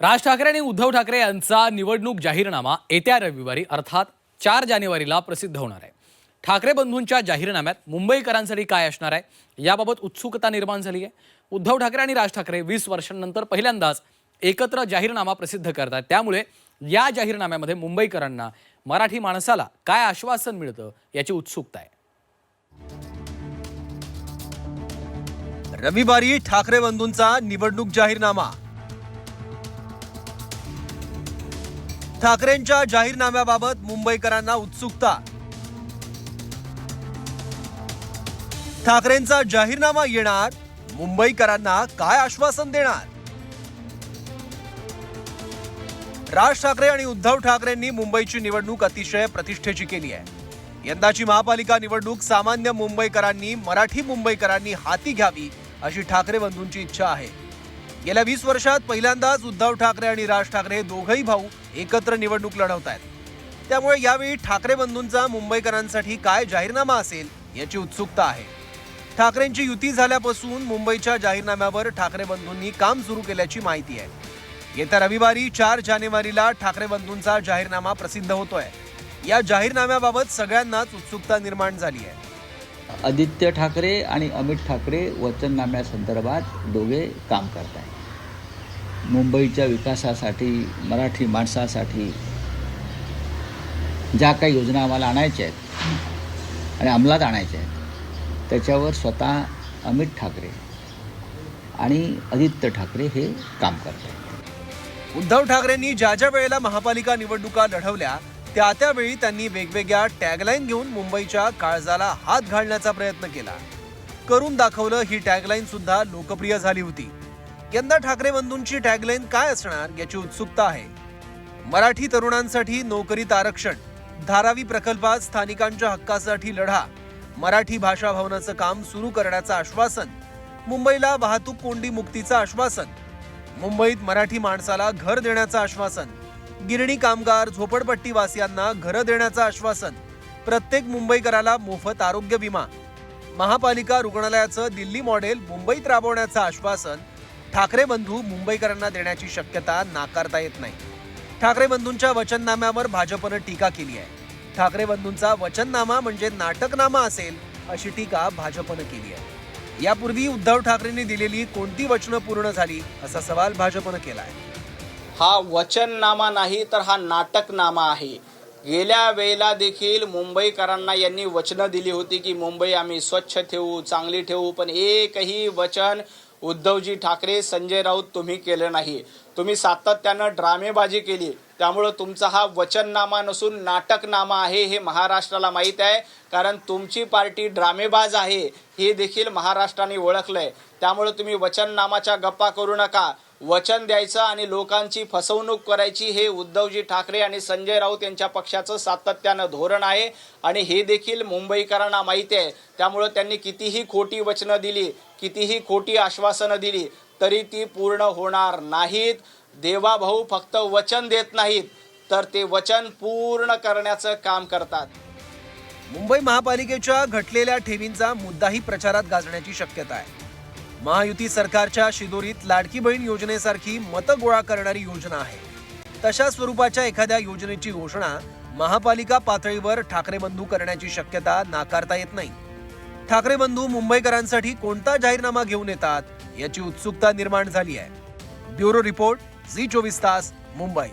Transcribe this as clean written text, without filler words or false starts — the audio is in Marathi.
राज ठाकरे आणि उद्धव ठाकरे यांचा निवडणूक जाहीरनामा येत्या रविवारी अर्थात 4 जानेवारीला प्रसिद्ध होणार आहे। ठाकरे बंधूंच्या जाहीरनाम्यात मुंबईकरांसाठी काय असणार आहे याबाबत उत्सुकता निर्माण झाली आहे। उद्धव ठाकरे आणि राज ठाकरे 20 वर्षांनंतर पहिल्यांदाच एकत्र जाहीरनामा प्रसिद्ध करतात, त्यामुळे या जाहीरनाम्यामध्ये मुंबईकरांना, मराठी माणसाला काय आश्वासन मिळतं याची उत्सुकता आहे। रविवारी ठाकरे बंधूंचा निवडणूक जाहीरनामा। ठाकरेंच्या जाहीरनाम्याबाबत मुंबईकरांना उत्सुकता। ठाकरेंचा जाहीरनामा येणार, मुंबईकरांना काय आश्वासन देणार? राज ठाकरे आणि उद्धव ठाकरेंनी मुंबईची निवडणूक अतिशय प्रतिष्ठेची केली आहे। यंदाची महापालिका निवडणूक सामान्य मुंबईकरांनी, मराठी मुंबईकरांनी हाती घ्यावी अशी ठाकरे बंधूंची इच्छा आहे। गेल्या 20 वर्षात पहिल्यांदाच उद्धव ठाकरे आणि राज ठाकरे दोघंही भाऊ एकत्र निवडणूक लढवत आहेत, त्यामुळे यावेळी ठाकरे बंधूंचा मुंबईकरांसाठी काय जाहीरनामा असेल याची उत्सुकता आहे। ठाकरेंची युती झाल्यापासून मुंबईच्या जाहीरनाम्यावर ठाकरे बंधूंनी काम सुरू केल्याची माहिती आहे। येत्या रविवारी 4 जानेवारीला ठाकरे बंधूंचा जाहीरनामा प्रसिद्ध होतोय। या जाहीरनाम्याबाबत सगळ्यांनाच उत्सुकता निर्माण झाली आहे। आदित्य ठाकरे आणि अमित ठाकरे वचननाम्यासंदर्भात दोघे काम करत आहेत। मुंबईच्या विकासासाठी, मराठी माणसासाठी ज्या काही योजना आम्हाला आणायच्या आहेत आणि अंमलात आणायच्या आहेत त्याच्यावर स्वतः अमित ठाकरे आणि आदित्य ठाकरे हे काम करत आहेत। उद्धव ठाकरेंनी ज्या वेळेला महापालिका निवडणुका लढवल्या त्यावेळी त्यांनी वेगवेगळ्या टॅगलाईन घेऊन मुंबईच्या काळजाला हात घालण्याचा प्रयत्न केला। करून दाखवलं ही टॅगलाईन सुद्धा लोकप्रिय झाली होती। यंदा ठाकरे बंधूंची टॅगलाईन काय असणार याची उत्सुकता आहे। मराठी तरुणांसाठी नोकरीत आरक्षण, धारावी प्रकल्पात स्थानिकांच्या हक्कासाठी लढा, मराठी भाषा भवनाचं काम सुरू करण्याचं आश्वासन, मुंबईला वाहतूक कोंडी मुक्तीचं आश्वासन, मुंबईत मराठी माणसाला घर देण्याचं आश्वासन, गिरणी कामगार, झोपडपट्टी वासियांना घरं देण्याचं आश्वासन, प्रत्येक मुंबईकराला मोफत आरोग्य विमा, महापालिका रुग्णालयाचं दिल्ली मॉडेल मुंबईत राबवण्याचं आश्वासन ठाकरे बंधू मुंबईकरांना देण्याची शक्यता नाकारता येत नाही। ठाकरे बंधूंच्या वचननाम्यावर भाजपनं टीका केली आहे। ठाकरे बंधूंचा वचननामा म्हणजे नाटकनामा असेल अशी टीका भाजपनं केली आहे। यापूर्वी उद्धव ठाकरेंनी दिलेली कोणती वचनं पूर्ण झाली असा सवाल भाजपनं केला आहे। हा वचननामा नाही तर हा नाटकनामा आहे। गेल्या वेळेला देखील मुंबईकरांना यांनी वचनं दिली होती की मुंबई आम्ही स्वच्छ ठेवू, चांगली ठेवू, पण एकही वचन उद्धवजी ठाकरे, संजय राऊत तुम्ही केलं नाही। तुम्ही सातत्यानं ड्रामेबाजी केली, त्यामुळे तुमचा हा वचननामा नसून नाटकनामा आहे हे महाराष्ट्राला माहीत आहे। कारण तुमची पार्टी ड्रामेबाज आहे हे देखील महाराष्ट्राने ओळखलंय। त्यामुळे तुम्ही वचननामाच्या गप्पा करू नका। वचन द्यायचं आणि लोकांची फसवणूक करायची हे उद्धवजी ठाकरे आणि संजय राऊत यांच्या पक्षाचं सातत्यानं धोरण आहे आणि हे देखील मुंबईकरांना माहिती आहे। त्यामुळे त्यांनी कितीही खोटी वचनं दिली, कितीही खोटी आश्वासनं दिली तरी ती पूर्ण होणार नाहीत। देवाभाऊ फक्त वचन देत नाहीत तर ते वचन पूर्ण करण्याचं काम करतात। मुंबई महापालिकेच्या घटलेल्या ठेवींचा मुद्दाही प्रचारात गाजण्याची शक्यता आहे। महायुती सरकारच्या शिदोरीत लाडकी बहीण योजनेसारखी मतं गोळा करणारी योजना आहे। तशा स्वरूपाच्या एखाद्या योजनेची घोषणा महापालिका पातळीवर ठाकरे बंधू करण्याची शक्यता नाकारता येत नाही। ठाकरे बंधू मुंबईकरांसाठी कोणता जाहीरनामा घेऊन येतात याची उत्सुकता निर्माण झाली आहे। ब्युरो रिपोर्ट, झी 24 तास, मुंबई।